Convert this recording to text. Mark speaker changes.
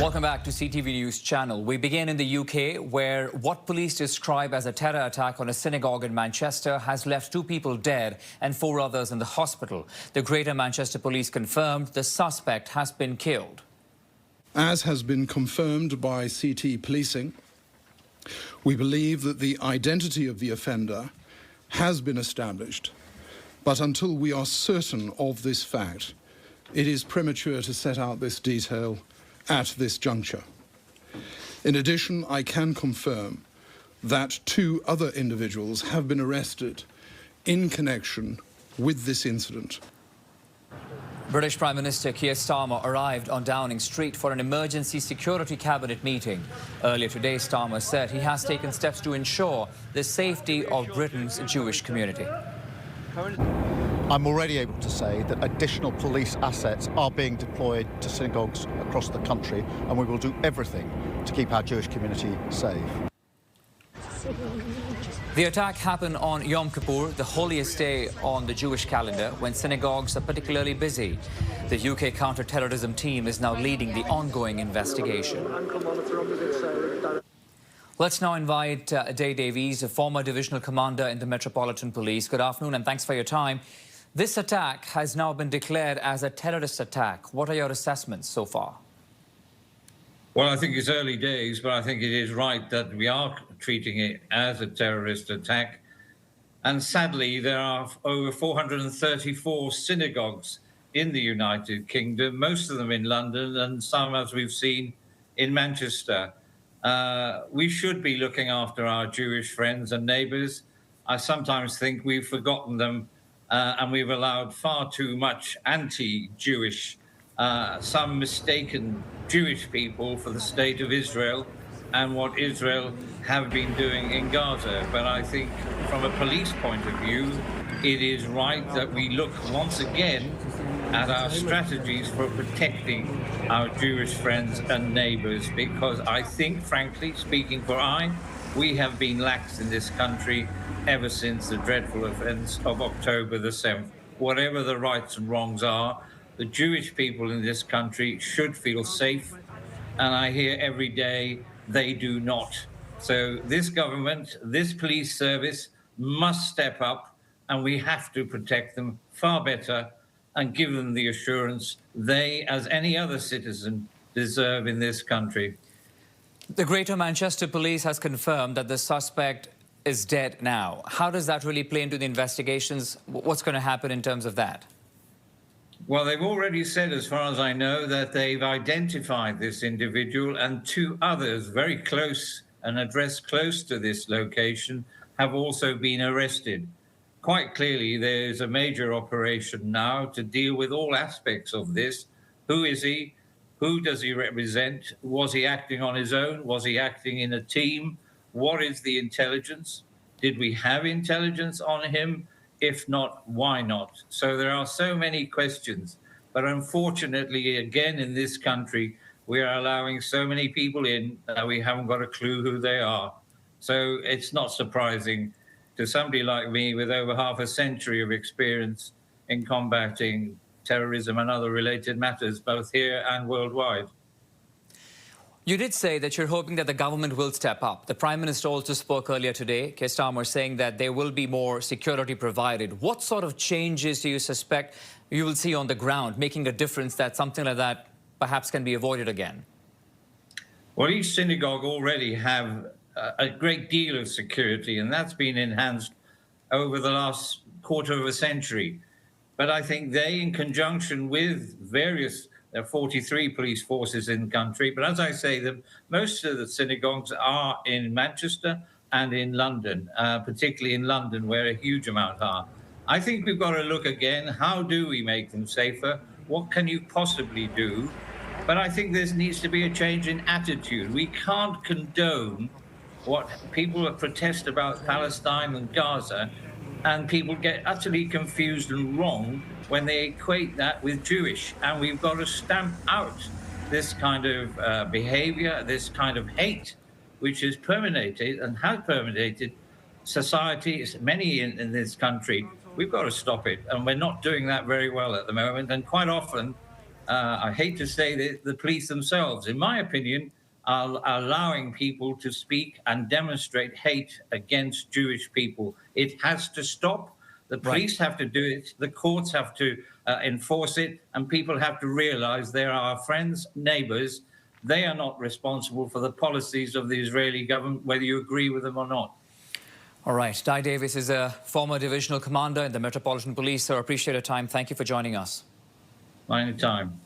Speaker 1: Welcome back to CTV News Channel. We begin in the UK, where what police describe as a terror attack on a synagogue in Manchester has left 2 people dead and 4 others in the hospital. The Greater Manchester Police confirmed the suspect has been killed.
Speaker 2: As has been confirmed by CT policing, we believe that the identity of the offender has been established, but until we are certain of this fact, it is premature to set out this detail at this juncture. In addition, I can confirm that 2 other individuals have been arrested in connection with this incident.
Speaker 1: British Prime Minister Keir Starmer arrived on Downing Street for an emergency security cabinet meeting. Earlier today, Starmer said he has taken steps to ensure the safety of Britain's Jewish community.
Speaker 3: I'm already able to say that additional police assets are being deployed to synagogues across the country, and we will do everything to keep our Jewish community safe.
Speaker 1: The attack happened on Yom Kippur, the holiest day on the Jewish calendar, when synagogues are particularly busy. The UK counter-terrorism team is now leading the ongoing investigation. Let's now invite Dai Davies, a former divisional commander in the Metropolitan Police. Good afternoon and thanks for your time. This attack has now been declared as a terrorist attack. What are your assessments so far?
Speaker 4: Well, I think it's early days, but I think it is right that we are treating it as a terrorist attack. And sadly, there are over 434 synagogues in the United Kingdom, most of them in London and some, as we've seen, in Manchester. We should be looking after our Jewish friends and neighbours. I sometimes think we've forgotten them and we've allowed far too much anti-Jewish, some mistaken Jewish people for the state of Israel and what Israel have been doing in Gaza. But I think from a police point of view, it is right that we look once again at our strategies for protecting our Jewish friends and neighbours, because I think, frankly, speaking for we have been lax in this country ever since the dreadful events of October the 7th. Whatever the rights and wrongs are, the Jewish people in this country should feel safe, and I hear every day they do not. So this government, this police service must step up, and we have to protect them far better and give them the assurance they, as any other citizen, deserve in this country.
Speaker 1: The Greater Manchester Police has confirmed that the suspect is dead now. How does that really play into the investigations? What's going to happen in terms of that?
Speaker 4: Well, they've already said, as far as I know, that they've identified this individual, and 2 others very close and addressed close to this location have also been arrested. Quite clearly, there's a major operation now to deal with all aspects of this. Who is he? Who does he represent? Was he acting on his own? Was he acting in a team? What is the intelligence? Did we have intelligence on him? If not, why not? So there are so many questions. But unfortunately, again, in this country, we are allowing so many people in that we haven't got a clue who they are. So it's not surprising to somebody like me with over half a century of experience in combating terrorism and other related matters, both here and worldwide.
Speaker 1: You did say that you're hoping that the government will step up. The Prime Minister also spoke earlier today, Keir Starmer, saying that there will be more security provided. What sort of changes do you suspect you will see on the ground, making a difference that something like that perhaps can be avoided again?
Speaker 4: Well, each synagogue already have a great deal of security, and that's been enhanced over the last quarter of a century. But I think they, in conjunction with various, there are 43 police forces in the country, but as I say, most of the synagogues are in Manchester and in London, particularly in London, where a huge amount are. I think we've got to look again, how do we make them safer? What can you possibly do? But I think there needs to be a change in attitude. We can't condone what people protest about Palestine and Gaza, and people get utterly confused and wrong when they equate that with Jewish. And we've got to stamp out this kind of behavior, this kind of hate, which is permeated and has permeated societies, many in this country. We've got to stop it, and we're not doing that very well at the moment. And quite often, I hate to say that, the police themselves, in my opinion, are allowing people to speak and demonstrate hate against Jewish people. It has to stop. The police have to do it. The courts have to enforce it. And people have to realize they're our friends, neighbors. They are not responsible for the policies of the Israeli government, whether you agree with them or not.
Speaker 1: All right. Dai Davies is a former divisional commander in the Metropolitan Police, so I appreciate your time. Thank you for joining us.
Speaker 4: Anytime.